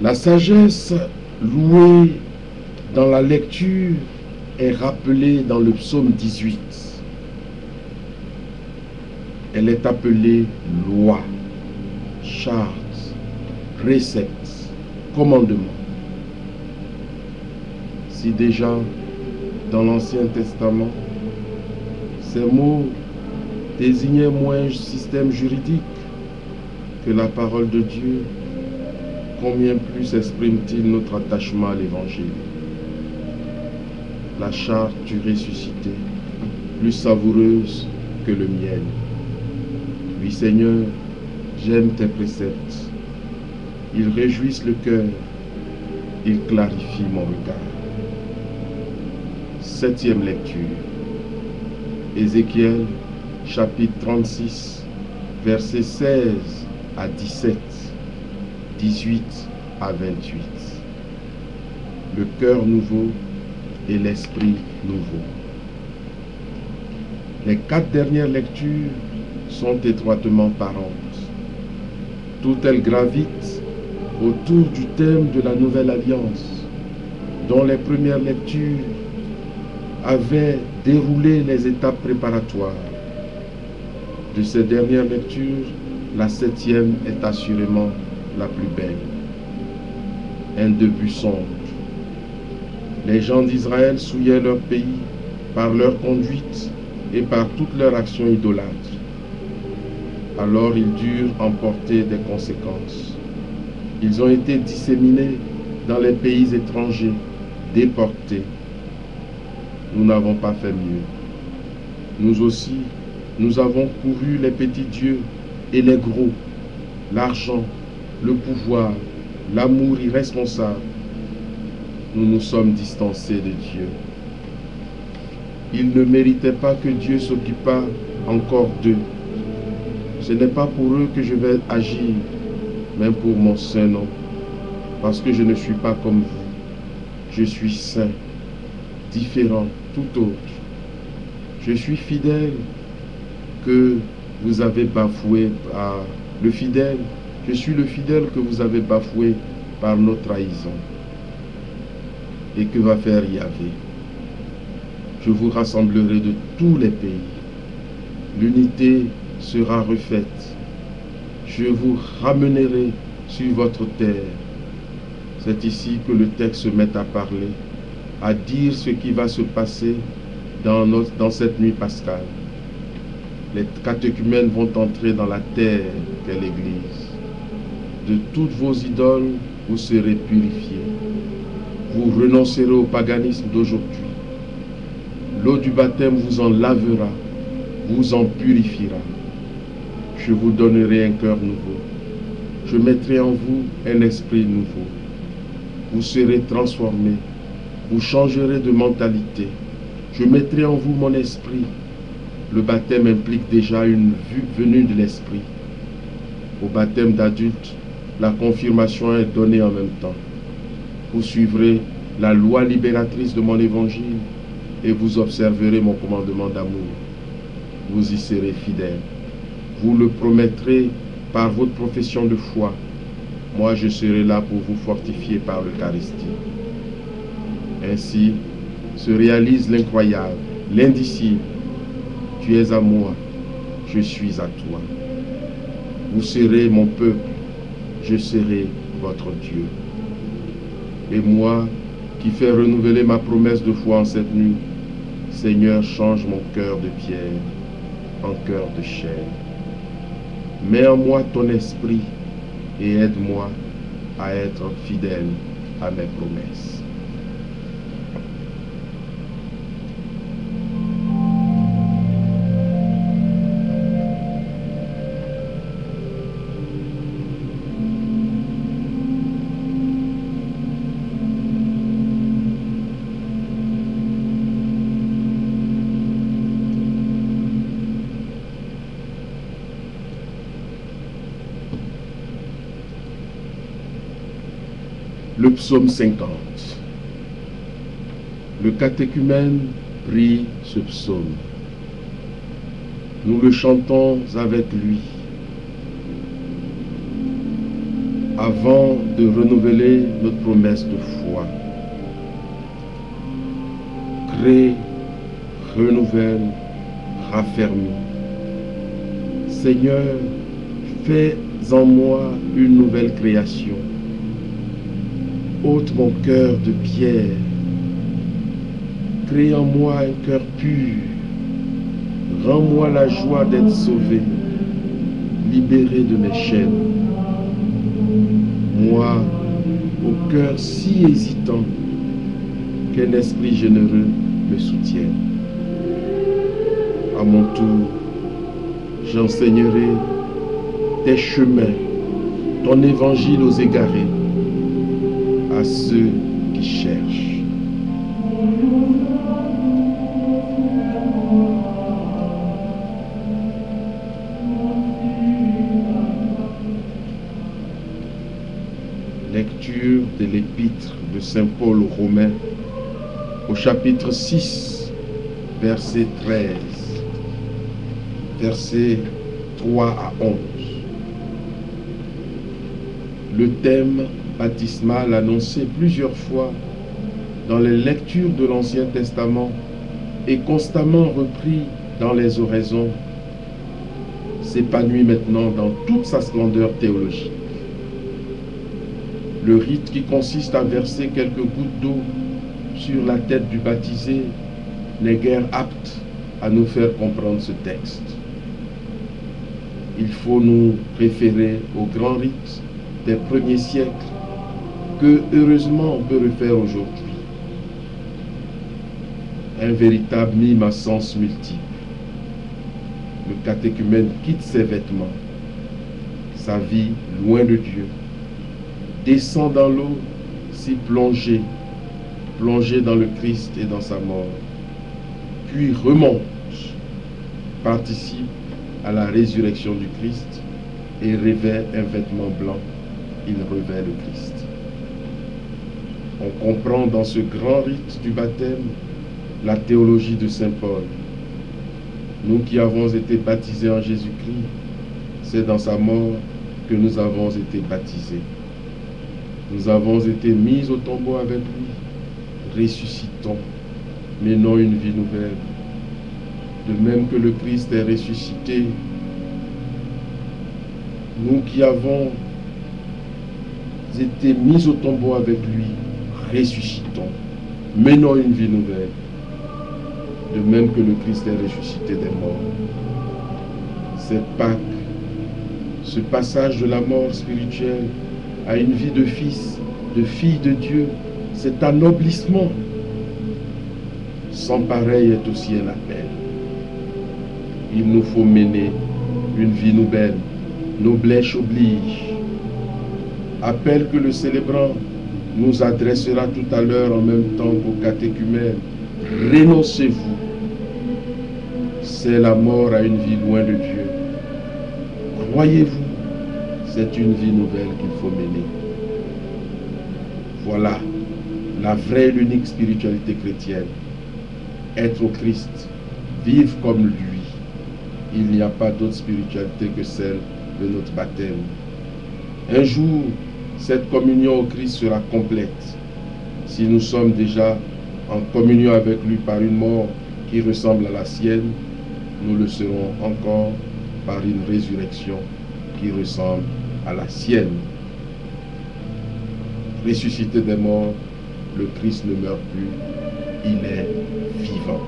La sagesse louée dans la lecture est rappelée dans le psaume 18. Elle est appelée loi, charte, précepte, commandement. Si déjà dans l'Ancien Testament, ces mots désignaient moins un système juridique que la parole de Dieu, combien plus exprime-t-il notre attachement à l'Évangile? La charte du ressuscité, plus savoureuse que le miel. Oui Seigneur, j'aime tes préceptes. Ils réjouissent le cœur, ils clarifient mon regard. 7e lecture. Ézéchiel, chapitre 36, versets 16 à 17, 18 à 28. Le cœur nouveau et l'esprit nouveau. Les 4 dernières lectures sont étroitement parentes. Toutes elles gravitent autour du thème de la Nouvelle Alliance, dont les premières lectures avaient déroulé les étapes préparatoires. De ces dernières lectures, la 7e est assurément la plus belle. Un début sombre. Les gens d'Israël souillaient leur pays par leur conduite et par toutes leurs actions idolâtres. Alors ils durent en porter des conséquences. Ils ont été disséminés dans les pays étrangers, déportés. Nous n'avons pas fait mieux. Nous aussi, nous avons couru les petits dieux et les gros, l'argent, le pouvoir, l'amour irresponsable. Nous nous sommes distancés de Dieu. Ils ne méritaient pas que Dieu s'occupât encore d'eux. Ce n'est pas pour eux que je vais agir, mais pour mon saint nom, parce que je ne suis pas comme vous. Je suis saint, différent, tout autre. Je suis fidèle que vous avez bafoué par le fidèle. Je suis le fidèle que vous avez bafoué par nos trahisons. Et que va faire Yahvé? Je vous rassemblerai de tous les pays. L'unité sera refaite. Je vous ramènerai sur votre terre. C'est ici que le texte se met à parler, à dire ce qui va se passer dans cette nuit pascale. Les catéchumènes vont entrer dans la terre qu'est l'Église. De toutes vos idoles, vous serez purifiés. Vous renoncerez au paganisme d'aujourd'hui. L'eau du baptême vous en lavera, vous en purifiera. Je vous donnerai un cœur nouveau. Je mettrai en vous un esprit nouveau. Vous serez transformés. Vous changerez de mentalité. Je mettrai en vous mon esprit. Le baptême implique déjà une venue de l'esprit. Au baptême d'adulte, la confirmation est donnée en même temps. Vous suivrez la loi libératrice de mon évangile et vous observerez mon commandement d'amour. Vous y serez fidèles. Vous le promettrez par votre profession de foi. Moi, je serai là pour vous fortifier par l'Eucharistie. Ainsi se réalise l'incroyable, l'indicible. Tu es à moi, je suis à toi. Vous serez mon peuple, je serai votre Dieu. Et moi, qui fais renouveler ma promesse de foi en cette nuit, Seigneur, change mon cœur de pierre en cœur de chair. Mets en moi ton esprit et aide-moi à être fidèle à mes promesses. Le psaume 50. Le catéchumène prie ce psaume. Nous le chantons avec lui. avant de renouveler notre promesse de foi. Crée, renouvelle, raffermis. Seigneur, fais en moi une nouvelle création. Ôte mon cœur de pierre. Crée en moi un cœur pur. Rends-moi la joie d'être sauvé, libéré de mes chaînes. Moi, au cœur si hésitant, qu'un esprit généreux me soutienne. À mon tour, j'enseignerai tes chemins, ton évangile aux égarés, à ceux qui cherchent. Lecture de l'épître de Saint Paul aux Romains, au chapitre 6, verset 13, versets 3 à 11. Le thème baptismal annoncé plusieurs fois dans les lectures de l'Ancien Testament et constamment repris dans les oraisons s'épanouit maintenant dans toute sa splendeur théologique. Le rite qui consiste à verser quelques gouttes d'eau sur la tête du baptisé n'est guère apte à nous faire comprendre ce texte. Il faut nous référer au grand rite des premiers siècles que, heureusement, on peut refaire aujourd'hui. Un véritable mime à sens multiple. Le catéchumène quitte ses vêtements, sa vie loin de Dieu, descend dans l'eau, s'y plonger dans le Christ et dans sa mort, puis remonte, participe à la résurrection du Christ et revêt un vêtement blanc, il revêt le Christ. On comprend dans ce grand rite du baptême la théologie de Saint Paul. Nous qui avons été baptisés en Jésus-Christ, c'est dans sa mort que nous avons été baptisés. Nous avons été mis au tombeau avec lui, ressuscitons, menons une vie nouvelle. De même que le Christ est ressuscité, nous qui avons été mis au tombeau avec lui, ressuscitons, menons une vie nouvelle. De même que le Christ est ressuscité des morts. Cette Pâques, ce passage de la mort spirituelle à une vie de fils, de fille de Dieu, cet anoblissement sans pareil est aussi un appel. Il nous faut mener une vie nouvelle, noblesse oblige. Appel que le célébrant nous adressera tout à l'heure en même temps qu'au catéchumène. Renoncez-vous. C'est la mort à une vie loin de Dieu. Croyez-vous, c'est une vie nouvelle qu'il faut mener. Voilà la vraie et l'unique spiritualité chrétienne. Être au Christ, vivre comme lui. Il n'y a pas d'autre spiritualité que celle de notre baptême. Un jour, cette communion au Christ sera complète. Si nous sommes déjà en communion avec lui par une mort qui ressemble à la sienne, nous le serons encore par une résurrection qui ressemble à la sienne. Ressuscité des morts, le Christ ne meurt plus, il est vivant.